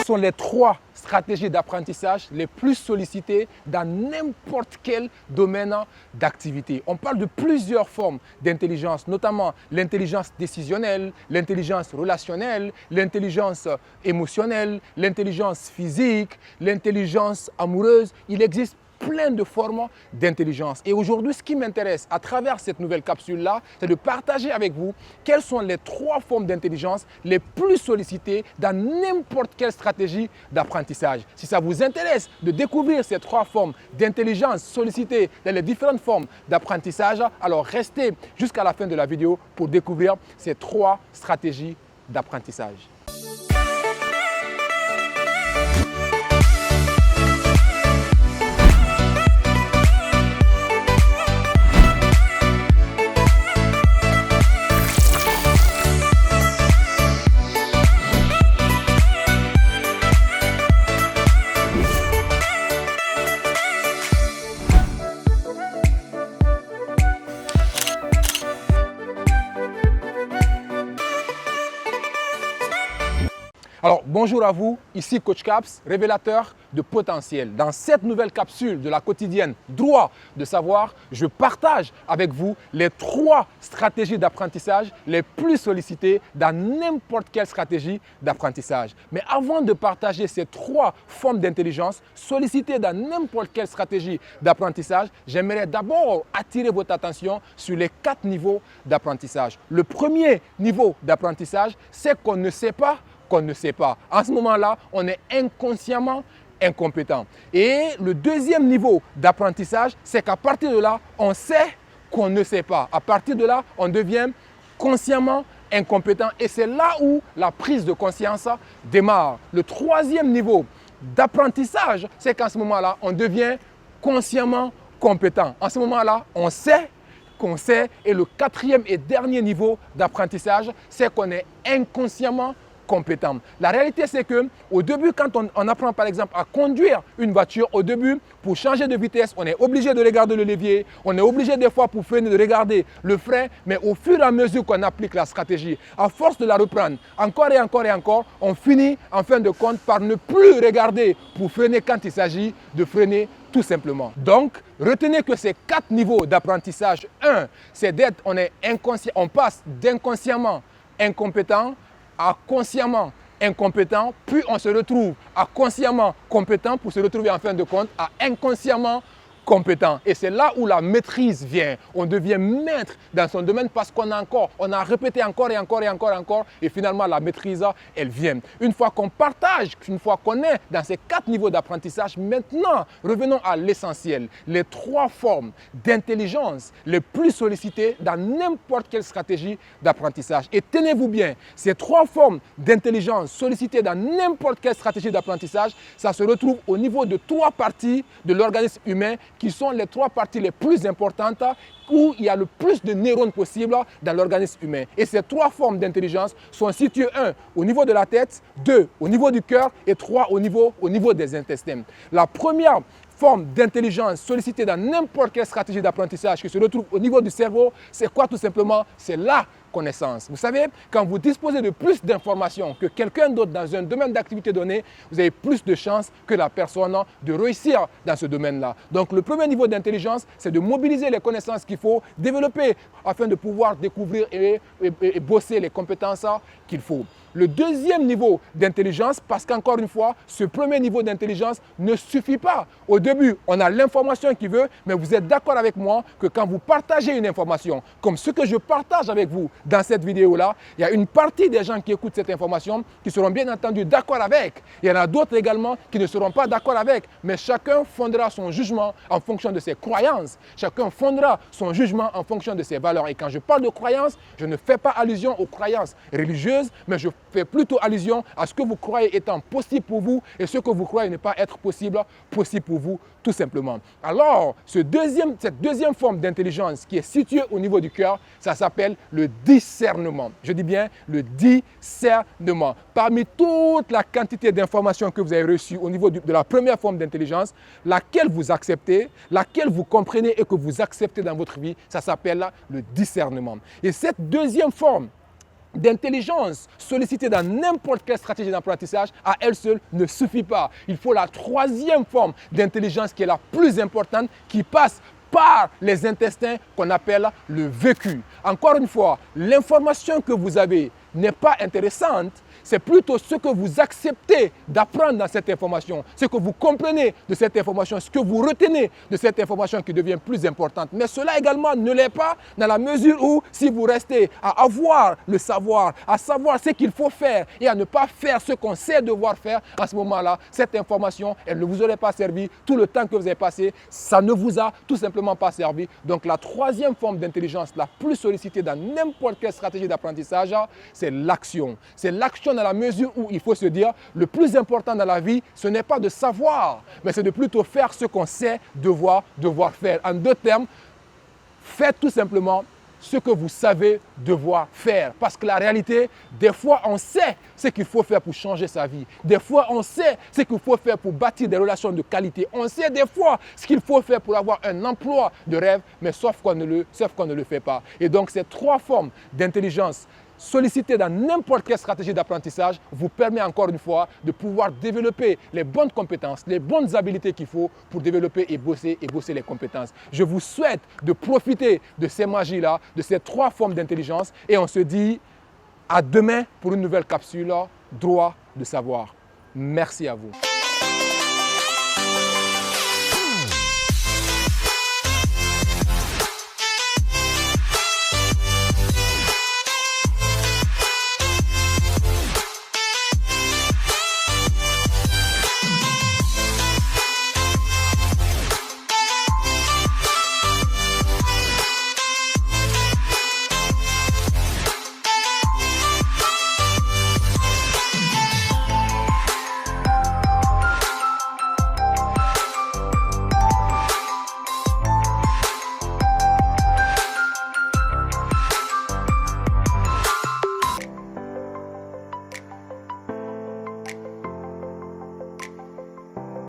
sont les 3 stratégies d'apprentissage les plus sollicitées dans n'importe quel domaine d'activité? On parle de plusieurs formes d'intelligence, notamment l'intelligence décisionnelle, l'intelligence relationnelle, l'intelligence émotionnelle, l'intelligence physique, l'intelligence amoureuse. Il existe plein de formes d'intelligence. Et aujourd'hui, ce qui m'intéresse à travers cette nouvelle capsule-là, c'est de partager avec vous quelles sont les 3 formes d'intelligence les plus sollicitées dans n'importe quelle stratégie d'apprentissage. Si ça vous intéresse de découvrir ces 3 formes d'intelligence sollicitées dans les différentes formes d'apprentissage, alors restez jusqu'à la fin de la vidéo pour découvrir ces 3 stratégies d'apprentissage. Alors, bonjour à vous, ici Coach Caps, révélateur de potentiel. Dans cette nouvelle capsule de la quotidienne Droit de savoir, je partage avec vous les 3 stratégies d'apprentissage les plus sollicitées dans n'importe quelle stratégie d'apprentissage. Mais avant de partager ces 3 formes d'intelligence sollicitées dans n'importe quelle stratégie d'apprentissage, j'aimerais d'abord attirer votre attention sur les 4 niveaux d'apprentissage. Le premier niveau d'apprentissage, c'est qu'on ne sait pas qu'on ne sait pas. En ce moment-là, on est inconsciemment incompétent. Et le deuxième niveau d'apprentissage, c'est qu'à partir de là, on sait qu'on ne sait pas. À partir de là, on devient consciemment incompétent. Et c'est là où la prise de conscience démarre. Le troisième niveau d'apprentissage, c'est qu'en ce moment-là, on devient consciemment compétent. En ce moment-là, on sait qu'on sait. Et le 4e et dernier niveau d'apprentissage, c'est qu'on est inconsciemment compétent. La réalité, c'est que au début, quand on apprend par exemple à conduire une voiture, au début, pour changer de vitesse, on est obligé de regarder le levier, on est obligé des fois pour freiner de regarder le frein, mais au fur et à mesure qu'on applique la stratégie, à force de la reprendre encore et encore et encore, on finit en fin de compte par ne plus regarder pour freiner quand il s'agit de freiner tout simplement. Donc, retenez que ces 4 niveaux d'apprentissage, 1, c'est d'être, on est inconscient, on passe d'inconsciemment incompétent à consciemment incompétent, puis on se retrouve à consciemment compétent pour se retrouver en fin de compte à inconsciemment compétent. Et c'est là où la maîtrise vient. On devient maître dans son domaine parce qu'on a répété encore et encore et encore et encore et finalement la maîtrise, elle vient. Une fois qu'on partage, une fois qu'on est dans ces 4 niveaux d'apprentissage, maintenant, revenons à l'essentiel. Les 3 formes d'intelligence les plus sollicitées dans n'importe quelle stratégie d'apprentissage. Et tenez-vous bien, ces 3 formes d'intelligence sollicitées dans n'importe quelle stratégie d'apprentissage, ça se retrouve au niveau de 3 parties de l'organisme humain qui sont les 3 parties les plus importantes où il y a le plus de neurones possible dans l'organisme humain. Et ces 3 formes d'intelligence sont situées 1 au niveau de la tête, 2 au niveau du cœur et 3 au niveau des intestins. La première forme d'intelligence sollicitée dans n'importe quelle stratégie d'apprentissage qui se retrouve au niveau du cerveau, c'est quoi tout simplement? C'est la connaissance. Vous savez, quand vous disposez de plus d'informations que quelqu'un d'autre dans un domaine d'activité donné, vous avez plus de chances que la personne de réussir dans ce domaine-là. Donc, le premier niveau d'intelligence, c'est de mobiliser les connaissances qu'il faut développer afin de pouvoir découvrir et bosser les compétences qu'il faut. Le deuxième niveau d'intelligence, parce qu'encore une fois, ce premier niveau d'intelligence ne suffit pas. Au début, on a l'information qu'il veut, mais vous êtes d'accord avec moi que quand vous partagez une information, comme ce que je partage avec vous dans cette vidéo-là, il y a une partie des gens qui écoutent cette information qui seront bien entendu d'accord avec. Il y en a d'autres également qui ne seront pas d'accord avec, mais chacun fondera son jugement en fonction de ses croyances. Chacun fondera son jugement en fonction de ses valeurs. Et quand je parle de croyances, je ne fais pas allusion aux croyances religieuses, mais je fais plutôt allusion à ce que vous croyez étant possible pour vous et ce que vous croyez ne pas être possible pour vous, tout simplement. Alors, cette deuxième forme d'intelligence qui est située au niveau du cœur, ça s'appelle le discernement. Je dis bien le discernement. Parmi toute la quantité d'informations que vous avez reçues au niveau de la première forme d'intelligence, laquelle vous acceptez, laquelle vous comprenez et que vous acceptez dans votre vie, ça s'appelle le discernement. Et cette deuxième forme d'intelligence sollicitée dans n'importe quelle stratégie d'apprentissage, à elle seule ne suffit pas. Il faut la troisième forme d'intelligence qui est la plus importante, qui passe par les intestins qu'on appelle le vécu. Encore une fois, l'information que vous avez n'est pas intéressante, c'est plutôt ce que vous acceptez d'apprendre dans cette information, ce que vous comprenez de cette information, ce que vous retenez de cette information qui devient plus importante. Mais cela également ne l'est pas dans la mesure où si vous restez à avoir le savoir, à savoir ce qu'il faut faire et à ne pas faire ce qu'on sait devoir faire, à ce moment-là, cette information, elle ne vous aurait pas servi tout le temps que vous avez passé, ça ne vous a tout simplement pas servi. Donc la troisième forme d'intelligence la plus sollicitée dans n'importe quelle stratégie d'apprentissage, c'est l'action. C'est l'action dans la mesure où il faut se dire, le plus important dans la vie, ce n'est pas de savoir, mais c'est de plutôt faire ce qu'on sait devoir faire. En deux termes, faites tout simplement ce que vous savez devoir faire. Parce que la réalité, des fois, on sait ce qu'il faut faire pour changer sa vie. Des fois, on sait ce qu'il faut faire pour bâtir des relations de qualité. On sait des fois ce qu'il faut faire pour avoir un emploi de rêve, mais sauf qu'on ne le fait pas. Et donc, ces trois formes d'intelligence sollicité dans n'importe quelle stratégie d'apprentissage vous permet encore une fois de pouvoir développer les bonnes compétences, les bonnes habiletés qu'il faut pour développer et bosser les compétences. Je vous souhaite de profiter de ces magies-là, de ces trois formes d'intelligence et on se dit à demain pour une nouvelle capsule Droit de savoir. Merci à vous.